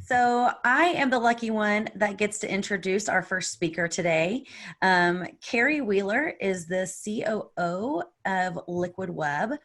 So I am the lucky one that gets to introduce our first speaker today. Carrie Wheeler is the COO of Liquid Web,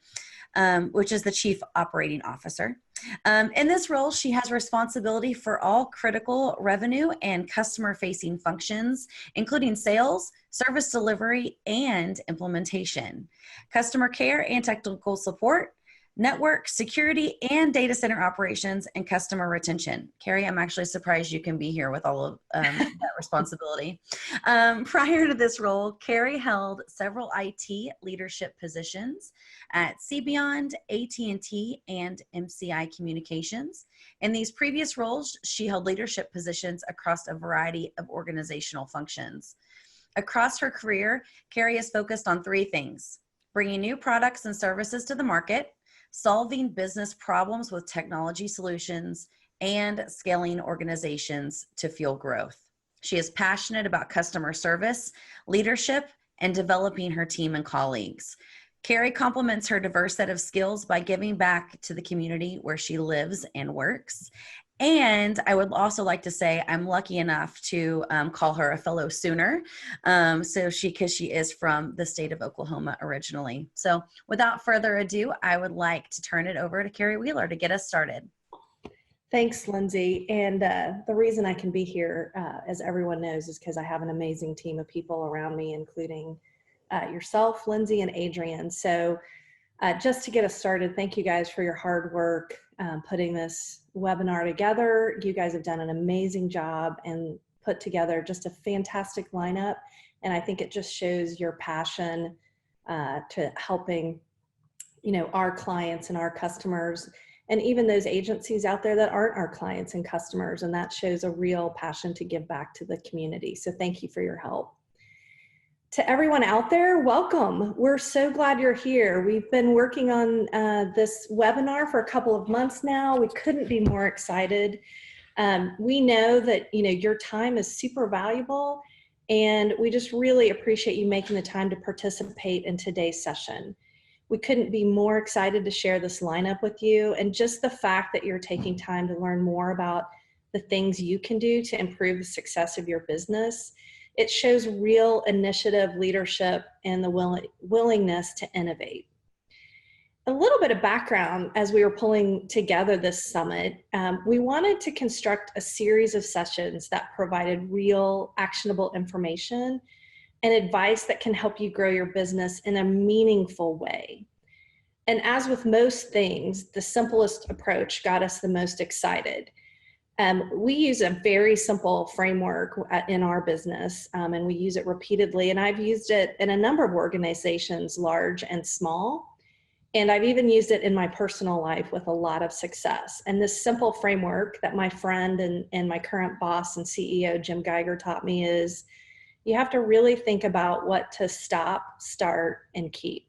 which is the Chief Operating Officer. In this role, she has responsibility for all critical revenue and customer-facing functions, including sales, service delivery, and implementation, customer care and technical support, network, security, and data center operations, and customer retention. Carrie, I'm actually surprised you can be here with all of that responsibility. Prior to this role, Carrie held several IT leadership positions at CBeyond, AT&T, and MCI Communications. In these previous roles, she held leadership positions across a variety of organizational functions. Across her career, Carrie is focused on three things: bringing new products and services to the market, solving business problems with technology solutions, and scaling organizations to fuel growth. She is passionate about customer service, leadership, and developing her team and colleagues. Carrie complements her diverse set of skills by giving back to the community where she lives and works. And I would also like to say I'm lucky enough to call her a fellow Sooner, because she is from the state of Oklahoma originally. So without further ado, I would like to turn it over to Carrie Wheeler to get us started. Thanks, Lindsay. And the reason I can be here, as everyone knows, is because I have an amazing team of people around me, including yourself, Lindsay, and Adrian. So just to get us started, thank you guys for your hard work putting this webinar together. You guys have done an amazing job and put together just a fantastic lineup. And I think it just shows your passion to helping, our clients and our customers, and even those agencies out there that aren't our clients and customers. And that shows a real passion to give back to the community. So thank you for your help. To everyone out there, welcome. We're so glad you're here. We've been working on this webinar for a couple of months now. We couldn't be more excited. We know that your time is super valuable, and we just really appreciate you making the time to participate in today's session. We couldn't be more excited to share this lineup with you, and just the fact that you're taking time to learn more about the things you can do to improve the success of your business. It shows real initiative, leadership, and the willingness to innovate. A little bit of background as we were pulling together this summit, we wanted to construct a series of sessions that provided real actionable information and advice that can help you grow your business in a meaningful way. And as with most things, the simplest approach got us the most excited. We use a very simple framework in our business, and we use it repeatedly. And I've used it in a number of organizations, large and small. And I've even used it in my personal life with a lot of success. And this simple framework that my friend and my current boss and CEO, Jim Geiger, taught me is you have to really think about what to stop, start, and keep.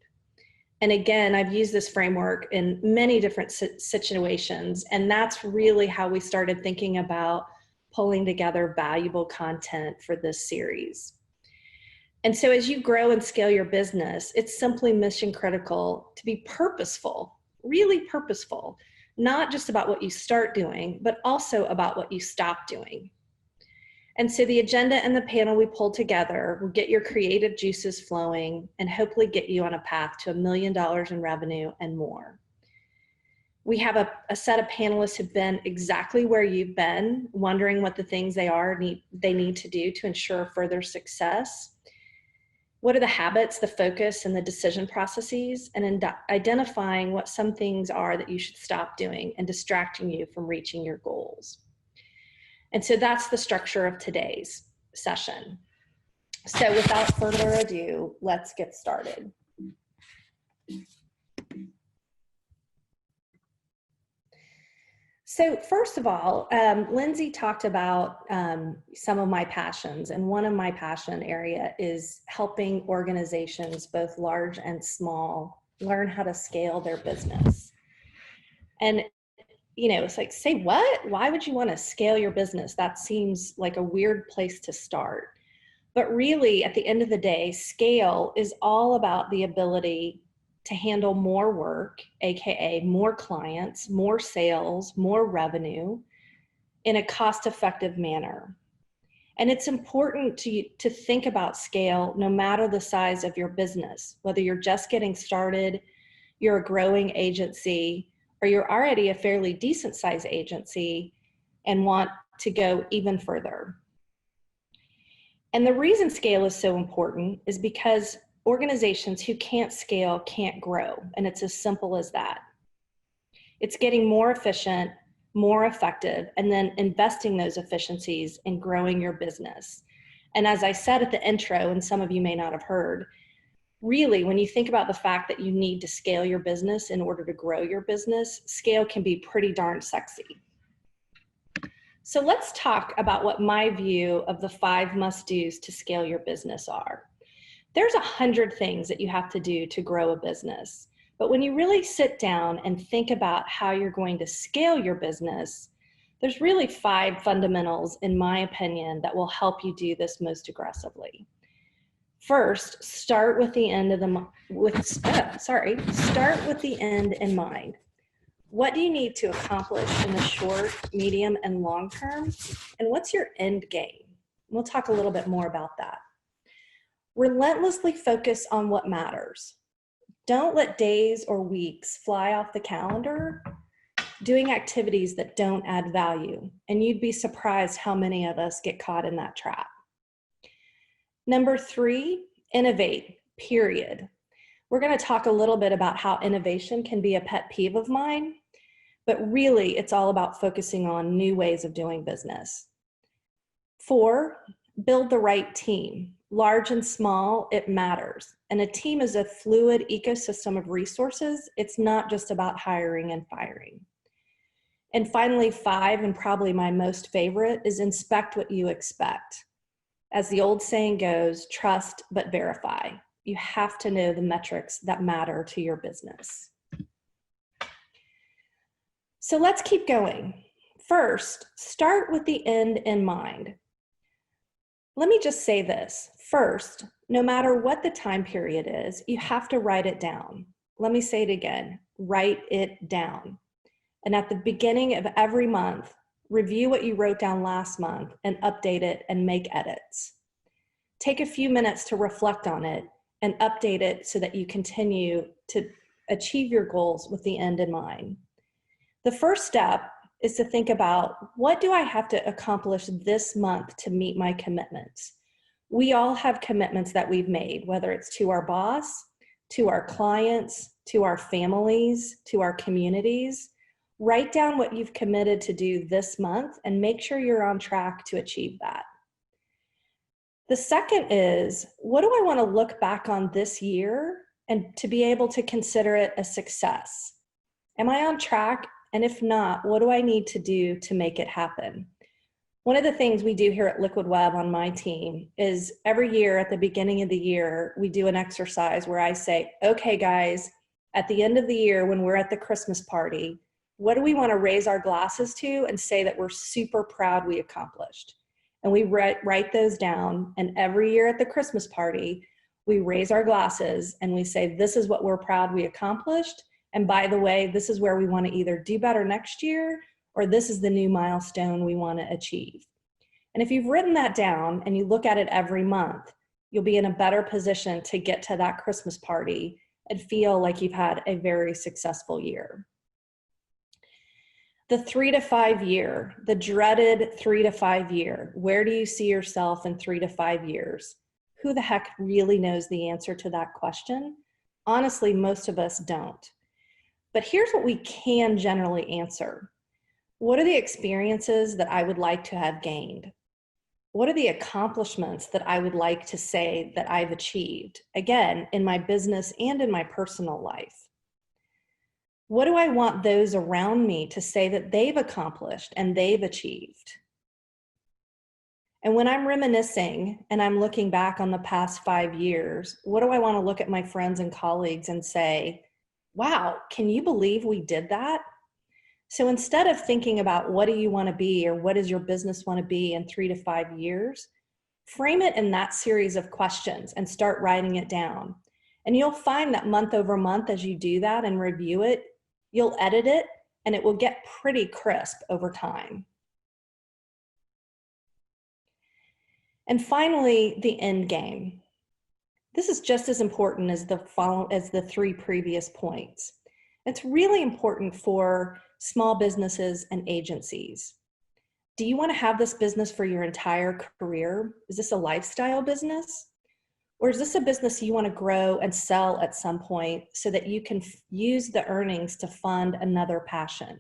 And again, I've used this framework in many different situations, and that's really how we started thinking about pulling together valuable content for this series. And so as you grow and scale your business, it's simply mission critical to be purposeful, really purposeful, not just about what you start doing, but also about what you stop doing. And so the agenda and the panel we pulled together will get your creative juices flowing and hopefully get you on a path to $1 million in revenue and more. We have a set of panelists who've been exactly where you've been, wondering what the things they need to do to ensure further success. What are the habits, the focus, and the decision processes, and identifying what some things are that you should stop doing and distracting you from reaching your goals. And so that's the structure of today's session. So without further ado, let's get started. So first of all, Lindsay talked about some of my passions, and one of my passion area is helping organizations, both large and small, learn how to scale their business. And it's like, say what? Why would you want to scale your business? That seems like a weird place to start. But really, at the end of the day, scale is all about the ability to handle more work, AKA more clients, more sales, more revenue, in a cost-effective manner. And it's important to think about scale no matter the size of your business, whether you're just getting started, you're a growing agency, or you're already a fairly decent size agency and want to go even further. And the reason scale is so important is because organizations who can't scale can't grow, and it's as simple as that. It's getting more efficient, more effective, and then investing those efficiencies in growing your business. And as I said at the intro, and some of you may not have heard, really, when you think about the fact that you need to scale your business in order to grow your business, scale can be pretty darn sexy. So let's talk about what my view of the 5 must-dos to scale your business are. There's 100 things that you have to do to grow a business. But when you really sit down and think about how you're going to scale your business, there's really 5 fundamentals, in my opinion, that will help you do this most aggressively. First, start with the end in mind. What do you need to accomplish in the short, medium, and long term? And what's your end game? We'll talk a little bit more about that. Relentlessly focus on what matters. Don't let days or weeks fly off the calendar doing activities that don't add value. And you'd be surprised how many of us get caught in that trap. Number 3, innovate, period. We're going to talk a little bit about how innovation can be a pet peeve of mine, but really it's all about focusing on new ways of doing business. 4, build the right team. Large and small, it matters. And a team is a fluid ecosystem of resources. It's not just about hiring and firing. And finally, 5, and probably my most favorite, is inspect what you expect. As the old saying goes, trust but verify. You have to know the metrics that matter to your business. So let's keep going. First, start with the end in mind. Let me just say this. First, no matter what the time period is, you have to write it down. Let me say it again, write it down. And at the beginning of every month, review what you wrote down last month and update it and make edits. Take a few minutes to reflect on it and update it so that you continue to achieve your goals with the end in mind. The first step is to think about, what do I have to accomplish this month to meet my commitments? We all have commitments that we've made, whether it's to our boss, to our clients, to our families, to our communities. Write down what you've committed to do this month and make sure you're on track to achieve that. The second is, what do I want to look back on this year and to be able to consider it a success? Am I on track? And if not, what do I need to do to make it happen? One of the things we do here at Liquid Web on my team is every year at the beginning of the year, we do an exercise where I say, okay, guys, at the end of the year when we're at the Christmas party, what do we want to raise our glasses to and say that we're super proud we accomplished? And we write those down. And every year at the Christmas party, we raise our glasses and we say, this is what we're proud we accomplished. And by the way, this is where we want to either do better next year, or this is the new milestone we want to achieve. And if you've written that down and you look at it every month, you'll be in a better position to get to that Christmas party and feel like you've had a very successful year. The 3 to 5 year, the dreaded 3 to 5 year. Where do you see yourself in 3 to 5 years? Who the heck really knows the answer to that question? Honestly, most of us don't. But here's what we can generally answer. What are the experiences that I would like to have gained? What are the accomplishments that I would like to say that I've achieved? Again, in my business and in my personal life. What do I want those around me to say that they've accomplished and they've achieved? And when I'm reminiscing and I'm looking back on the past 5 years, what do I want to look at my friends and colleagues and say, wow, can you believe we did that? So instead of thinking about what do you want to be or what does your business want to be in 3 to 5 years, frame it in that series of questions and start writing it down. And you'll find that month over month as you do that and review it, you'll edit it and it will get pretty crisp over time. And finally, the end game. This is just as important as the three previous points. It's really important for small businesses and agencies. Do you want to have this business for your entire career? Is this a lifestyle business? Or is this a business you want to grow and sell at some point so that you can use the earnings to fund another passion?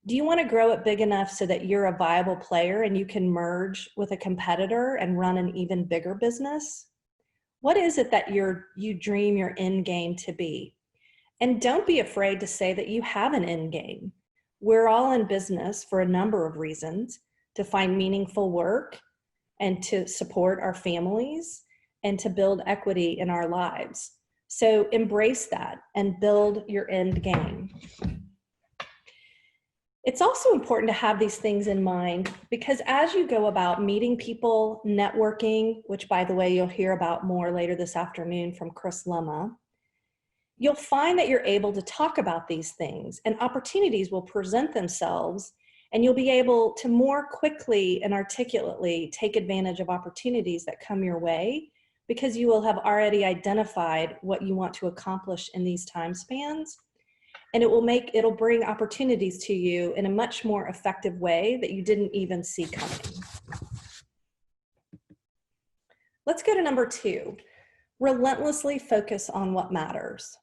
Do you want to grow it big enough so that you're a viable player and you can merge with a competitor and run an even bigger business? What is it that you dream your end game to be? And don't be afraid to say that you have an end game. We're all in business for a number of reasons: to find meaningful work and to support our families and to build equity in our lives. So embrace that and build your end game. It's also important to have these things in mind because as you go about meeting people, networking, which by the way, you'll hear about more later this afternoon from Chris Lemma, you'll find that you're able to talk about these things and opportunities will present themselves and you'll be able to more quickly and articulately take advantage of opportunities that come your way because you will have already identified what you want to accomplish in these time spans. And it'll bring opportunities to you in a much more effective way that you didn't even see coming. Let's go to number 2, relentlessly focus on what matters.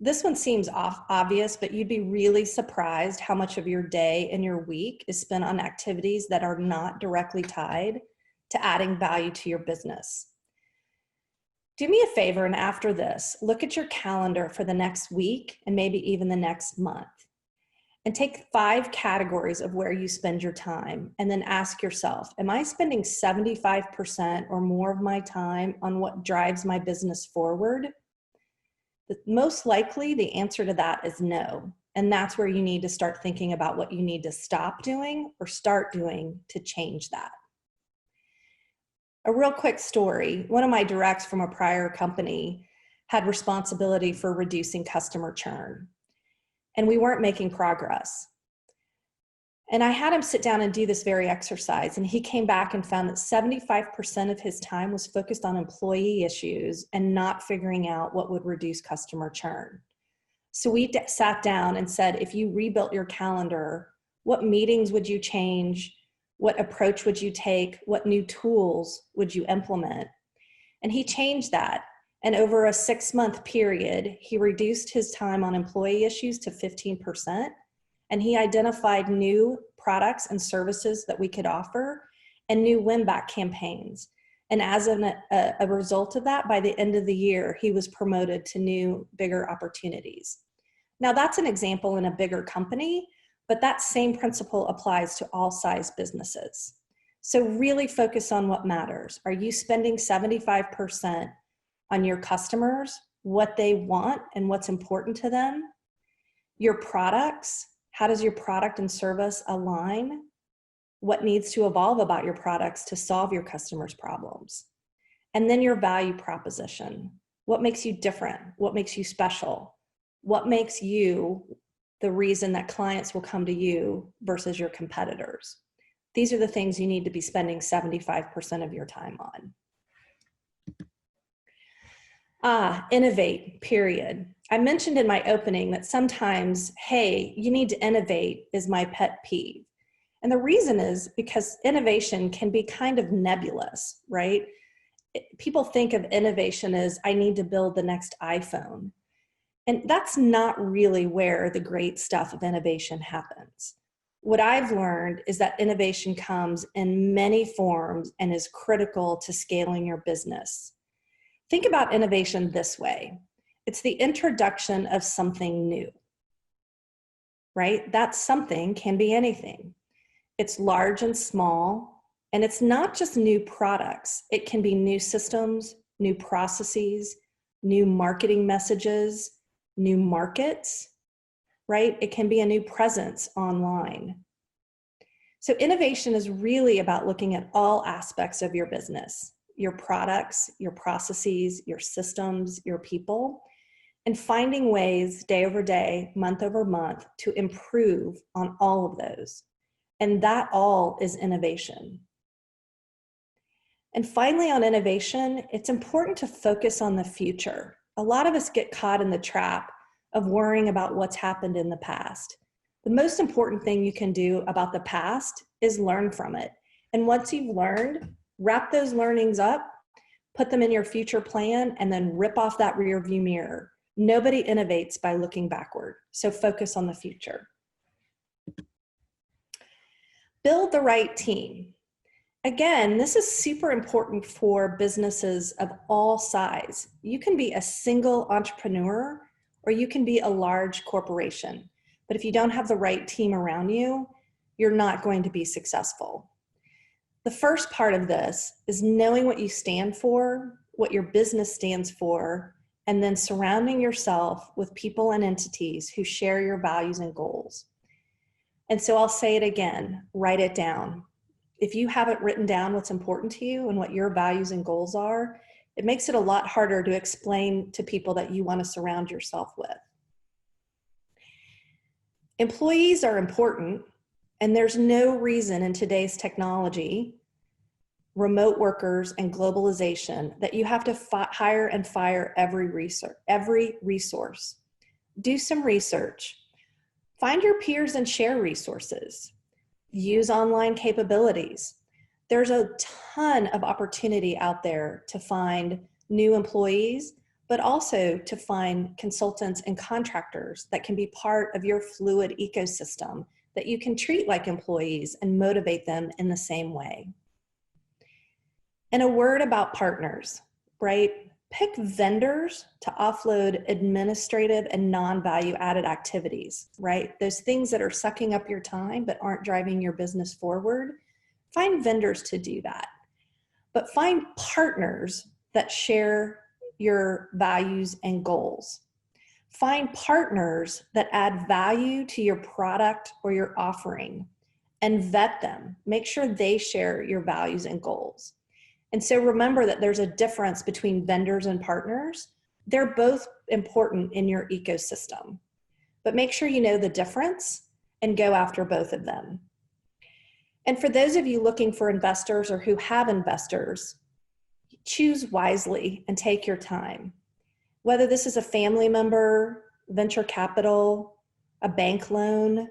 This one seems obvious, but you'd be really surprised how much of your day and your week is spent on activities that are not directly tied to adding value to your business. Do me a favor, and after this, look at your calendar for the next week and maybe even the next month. And take 5 categories of where you spend your time and then ask yourself, am I spending 75% or more of my time on what drives my business forward? Most likely the answer to that is no. And that's where you need to start thinking about what you need to stop doing or start doing to change that. A real quick story. One of my directs from a prior company had responsibility for reducing customer churn, and we weren't making progress. And I had him sit down and do this very exercise, and he came back and found that 75% of his time was focused on employee issues and not figuring out what would reduce customer churn. So we sat down and said, if you rebuilt your calendar, what meetings would you change? What approach would you take? What new tools would you implement? And he changed that. And over a 6-month period, he reduced his time on employee issues to 15%. And he identified new products and services that we could offer and new win-back campaigns. And as a result of that, by the end of the year, he was promoted to new, bigger opportunities. Now that's an example in a bigger company, but that same principle applies to all size businesses. So really focus on what matters. Are you spending 75% on your customers, what they want and what's important to them? Your products, how does your product and service align? What needs to evolve about your products to solve your customers' problems? And then your value proposition. What makes you different? What makes you special? What makes you the reason that clients will come to you versus your competitors? These are the things you need to be spending 75% of your time on. Innovate, period. I mentioned in my opening that sometimes, hey, you need to innovate is my pet peeve. And the reason is because innovation can be kind of nebulous, right? People think of innovation as I need to build the next iPhone. And that's not really where the great stuff of innovation happens. What I've learned is that innovation comes in many forms and is critical to scaling your business. Think about innovation this way. It's the introduction of something new, right? That something can be anything. It's large and small, and it's not just new products. It can be new systems, new processes, new marketing messages, new markets, right? It can be a new presence online. So innovation is really about looking at all aspects of your business, your products, your processes, your systems, your people, and finding ways day over day, month over month to improve on all of those. And that all is innovation. And finally, on innovation, it's important to focus on the future. A lot of us get caught in the trap of worrying about what's happened in the past. The most important thing you can do about the past is learn from it. And once you've learned, wrap those learnings up, put them in your future plan, and then rip off that rear view mirror. Nobody innovates by looking backward, so focus on the future. Build the right team. Again, this is super important for businesses of all size. You can be a single entrepreneur or you can be a large corporation. But if you don't have the right team around you, you're not going to be successful. The first part of this is knowing what you stand for, what your business stands for, and then surrounding yourself with people and entities who share your values and goals. And so I'll say it again, write it down. If you haven't written down what's important to you and what your values and goals are, it makes it a lot harder to explain to people that you want to surround yourself with. Employees are important, and there's no reason in today's technology, remote workers and globalization, that you have to hire and fire every resource. Do some research. Find your peers and share resources. Use online capabilities. There's a ton of opportunity out there to find new employees, but also to find consultants and contractors that can be part of your fluid ecosystem that you can treat like employees and motivate them in the same way. And a word about partners, right? Pick vendors to offload administrative and non-value added activities, right? Those things that are sucking up your time but aren't driving your business forward. Find vendors to do that. But find partners that share your values and goals. Find partners that add value to your product or your offering and vet them. Make sure they share your values and goals. And so remember that there's a difference between vendors and partners. They're both important in your ecosystem, but make sure you know the difference and go after both of them. And for those of you looking for investors or who have investors, choose wisely and take your time. Whether this is a family member, venture capital, a bank loan,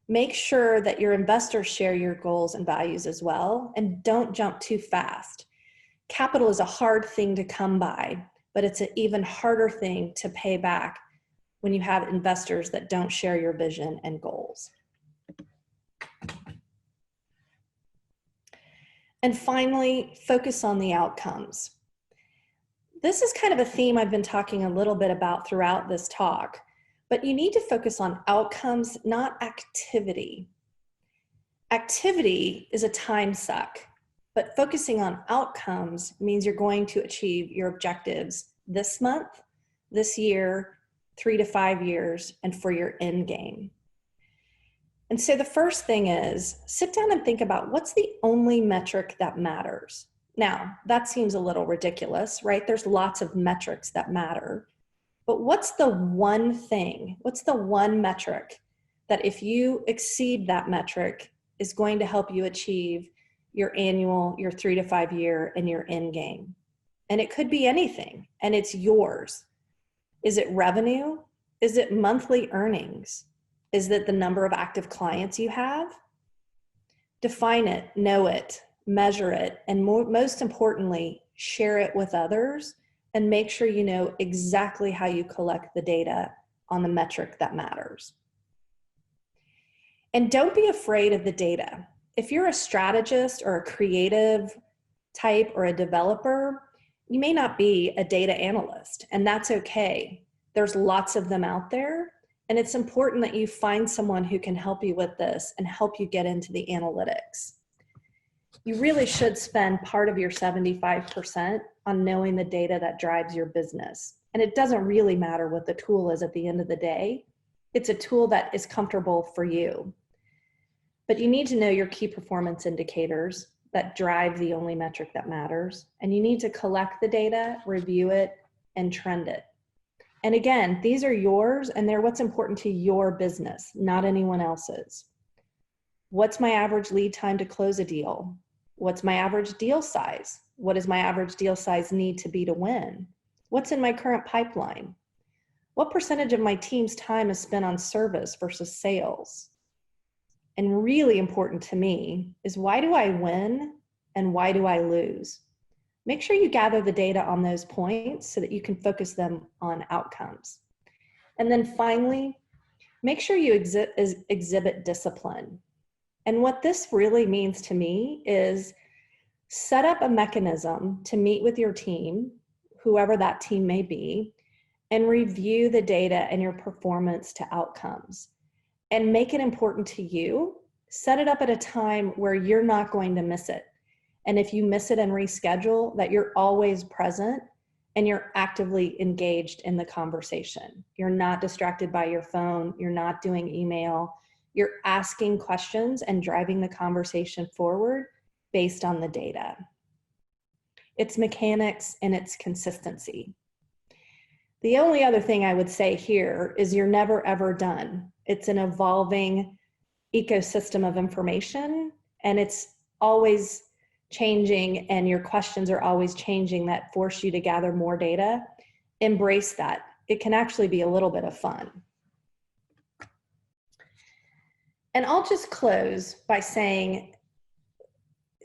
make sure that your investors share your goals and values as well, and don't jump too fast. Capital is a hard thing to come by, but it's an even harder thing to pay back when you have investors that don't share your vision and goals. And finally, focus on the outcomes. This is kind of a theme I've been talking a little bit about throughout this talk. But you need to focus on outcomes, not activity. Activity is a time suck, but focusing on outcomes means you're going to achieve your objectives this month, this year, 3 to 5 years, and for your end game. And so the first thing is sit down and think about what's the only metric that matters. Now, that seems a little ridiculous, right? There's lots of metrics that matter. But what's the one thing, what's the one metric that if you exceed that metric is going to help you achieve your annual, your 3 to 5 year, and your end game? And it could be anything, and it's yours. Is it revenue? Is it monthly earnings? Is it the number of active clients you have? Define it, know it, measure it, and most importantly, share it with others. And make sure you know exactly how you collect the data on the metric that matters. And don't be afraid of the data. If you're a strategist or a creative type or a developer, you may not be a data analyst, and that's okay. There's lots of them out there, and it's important that you find someone who can help you with this and help you get into the analytics. You really should spend part of your 75% on knowing the data that drives your business. And it doesn't really matter what the tool is at the end of the day. It's a tool that is comfortable for you. But you need to know your key performance indicators that drive the only metric that matters. And you need to collect the data, review it, and trend it. And again, these are yours and they're what's important to your business, not anyone else's. What's my average lead time to close a deal? What's my average deal size? What does my average deal size need to be to win? What's in my current pipeline? What percentage of my team's time is spent on service versus sales? And really important to me is, why do I win and why do I lose? Make sure you gather the data on those points so that you can focus them on outcomes. And then finally, make sure you exhibit discipline. And what this really means to me is set up a mechanism to meet with your team, whoever that team may be, and review the data and your performance to outcomes. And make it important to you. Set it up at a time where you're not going to miss it. And if you miss it and reschedule, that you're always present and you're actively engaged in the conversation. You're not distracted by your phone. You're not doing email. You're asking questions and driving the conversation forward based on the data. It's mechanics and it's consistency. The only other thing I would say here is you're never ever done. It's an evolving ecosystem of information, and it's always changing, and your questions are always changing that force you to gather more data. Embrace that. It can actually be a little bit of fun. And I'll just close by saying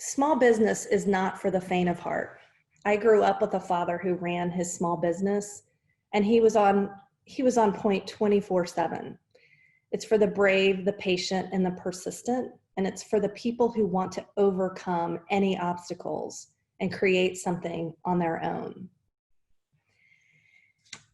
small business is not for the faint of heart. I grew up with a father who ran his small business, and he was on point 24/7. It's for the brave, the patient, and the persistent. And it's for the people who want to overcome any obstacles and create something on their own.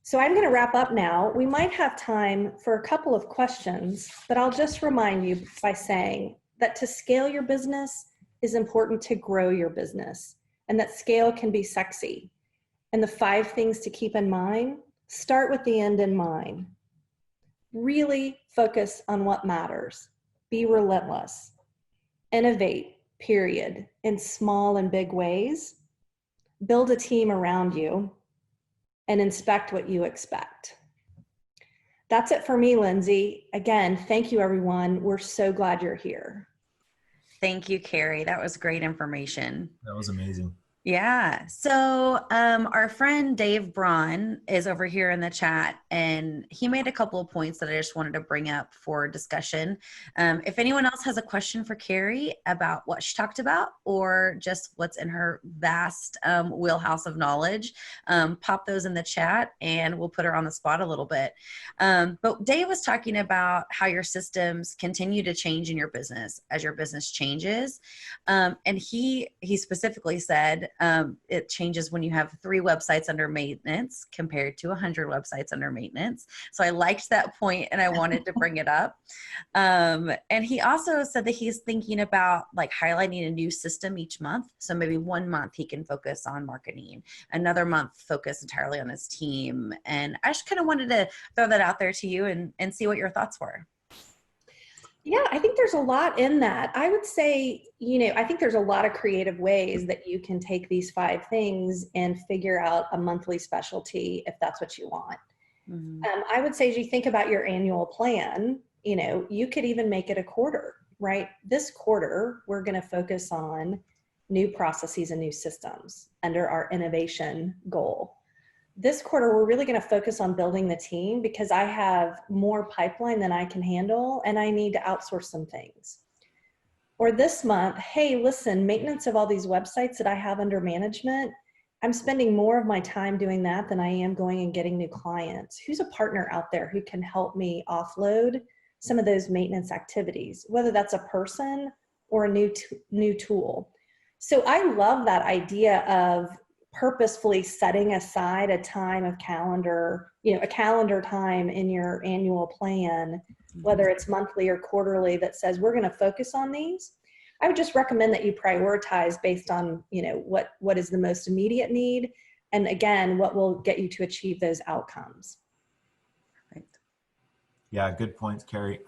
So I'm going to wrap up now. We might have time for a couple of questions, but I'll just remind you by saying that to scale your business is important to grow your business, and that scale can be sexy. And the 5 things to keep in mind: start with the end in mind. Really focus on what matters. Be relentless. Innovate, period, in small and big ways. Build a team around you and inspect what you expect. That's it for me, Lindsay. Again, thank you, everyone. We're so glad you're here. Thank you, Carrie. That was great information. That was amazing. Yeah. So our friend Dave Braun is over here in the chat, and he made a couple of points that I just wanted to bring up for discussion. If anyone else has a question for Carrie about what she talked about, or just what's in her vast wheelhouse of knowledge, pop those in the chat and we'll put her on the spot a little bit. But Dave was talking about how your systems continue to change in your business as your business changes. And he specifically said, it changes when you have 3 websites under maintenance compared to 100 websites under maintenance. So I liked that point and I wanted to bring it up. And he also said that he's thinking about like highlighting a new system each month. So maybe one month he can focus on marketing, another month focus entirely on his team. And I just kind of wanted to throw that out there to you and see what your thoughts were. Yeah, I think there's a lot in that. I would say, I think there's a lot of creative ways that you can take these 5 things and figure out a monthly specialty if that's what you want. Mm-hmm. I would say as you think about your annual plan, you could even make it a quarter, right? This quarter, we're going to focus on new processes and new systems under our innovation goal. This quarter, we're really going to focus on building the team because I have more pipeline than I can handle and I need to outsource some things. Or this month, hey, listen, maintenance of all these websites that I have under management, I'm spending more of my time doing that than I am going and getting new clients. Who's a partner out there who can help me offload some of those maintenance activities, whether that's a person or a new tool? So I love that idea of purposefully setting aside a time of calendar, a calendar time in your annual plan, whether it's monthly or quarterly, that says we're going to focus on these. I would just recommend that you prioritize based on, what is the most immediate need, and again, what will get you to achieve those outcomes. Right. Yeah, good points, Carrie.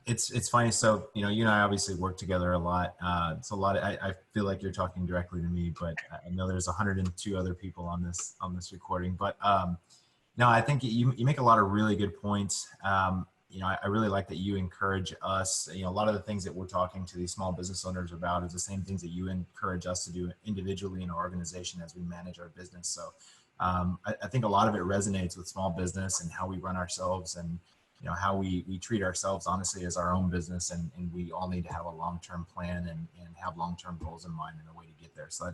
It's funny. So, you and I obviously work together a lot. It's a lot. I feel like you're talking directly to me, but I know there's 102 other people on this recording. But no, I think you make a lot of really good points. I really like that you encourage us. A lot of the things that we're talking to these small business owners about is the same things that you encourage us to do individually in our organization as we manage our business. So I think a lot of it resonates with small business and how we run ourselves, and how we treat ourselves honestly as our own business, and we all need to have a long-term plan and have long-term goals in mind and a way to get there. So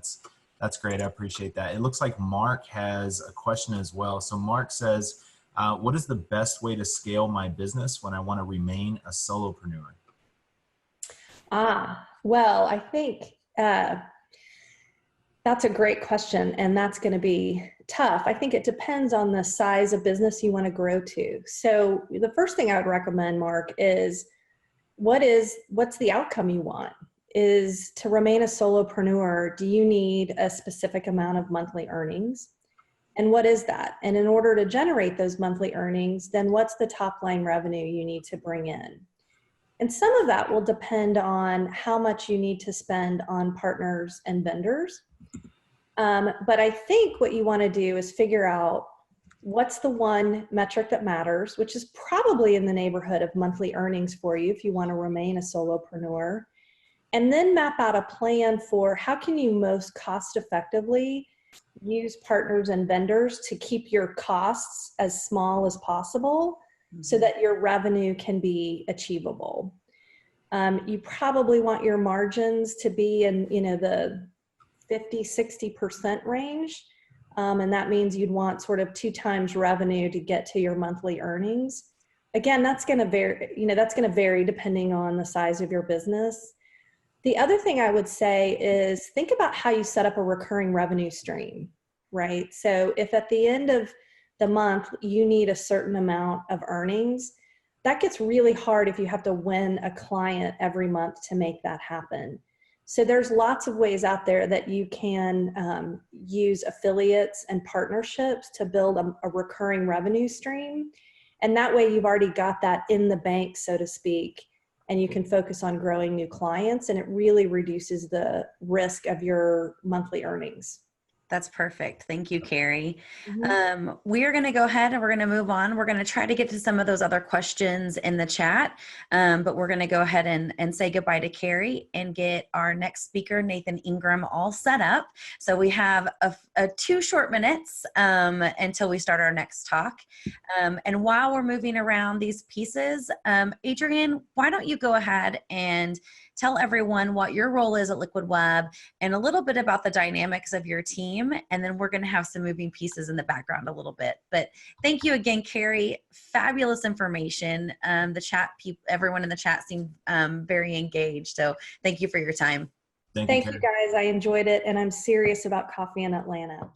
that's great. I appreciate that. It looks like Mark has a question as well. So Mark says, what is the best way to scale my business when I want to remain a solopreneur? Well, I think that's a great question, and that's going to be tough. I think it depends on the size of business you want to grow to. So the first thing I would recommend, Mark, is what's the outcome you want? Is to remain a solopreneur, do you need a specific amount of monthly earnings? And what is that? And in order to generate those monthly earnings, then what's the top line revenue you need to bring in? And some of that will depend on how much you need to spend on partners and vendors. But I think what you want to do is figure out what's the one metric that matters, which is probably in the neighborhood of monthly earnings for you if you want to remain a solopreneur. And then map out a plan for how can you most cost effectively use partners and vendors to keep your costs as small as possible so that your revenue can be achievable. You probably want your margins to be in the 50-60% range. And that means you'd want sort of 2 times revenue to get to your monthly earnings. Again, that's going to vary depending on the size of your business. The other thing I would say is think about how you set up a recurring revenue stream, right? So if at the end of the month you need a certain amount of earnings, that gets really hard if you have to win a client every month to make that happen. So there's lots of ways out there that you can use affiliates and partnerships to build a recurring revenue stream. And that way you've already got that in the bank, so to speak, and you can focus on growing new clients, and it really reduces the risk of your monthly earnings. That's perfect. Thank you, Carrie. Mm-hmm. We are going to go ahead and we're going to move on. We're going to try to get to some of those other questions in the chat, but we're going to go ahead and say goodbye to Carrie and get our next speaker, Nathan Ingram, all set up. So we have a 2 short minutes until we start our next talk. And while we're moving around these pieces, Adrian, why don't you go ahead and tell everyone what your role is at Liquid Web and a little bit about the dynamics of your team. And then we're going to have some moving pieces in the background a little bit. But thank you again, Carrie. Fabulous information. Everyone in the chat seemed very engaged. So thank you for your time. Thank you, guys. I enjoyed it. And I'm serious about coffee in Atlanta.